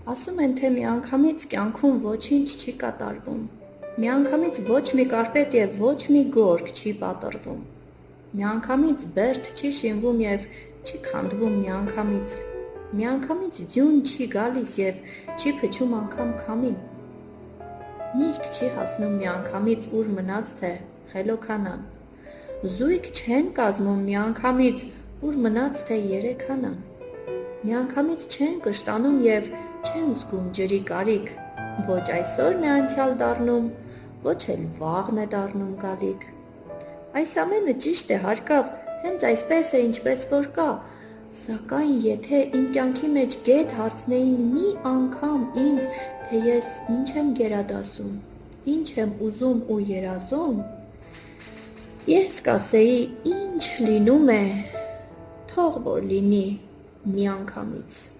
Ասում են, թե միանգամից կյանքում ոչինչ չի կատարվում, միանգամից ոչ մի կարպետ և ոչ մի գորգ չի պատռվում, միանգամից բերդ չի շինվում և չի քանդվում միանգամից ձյուն չի գալիս և չի փչում անգամ քամին, միրգ չի հասնում միանգամից ուր մնաց թե խելոքանան, զույգ չեն կազմում միանգամից ուր մնաց թե երեքանան, միանգամից չեն կշտանում և չեն զգում ջրի կարիք, ոչ այսօրն է անցյալ դառնում, ոչ էլ վաղն է դառնում գալիք, այս ամենը ճիշտ է հարկավ, հենց այսպես է ինչպես որ կա, սակայն եթե իմ կյանքի մեջ գետ հարցնեին մի անգամ ինձ, թե ես ինչ եմ գերադասում, ինչ եմ ուզում ու երազում, ես կասեի ինչ լինում է, թող որ լինի միանգամից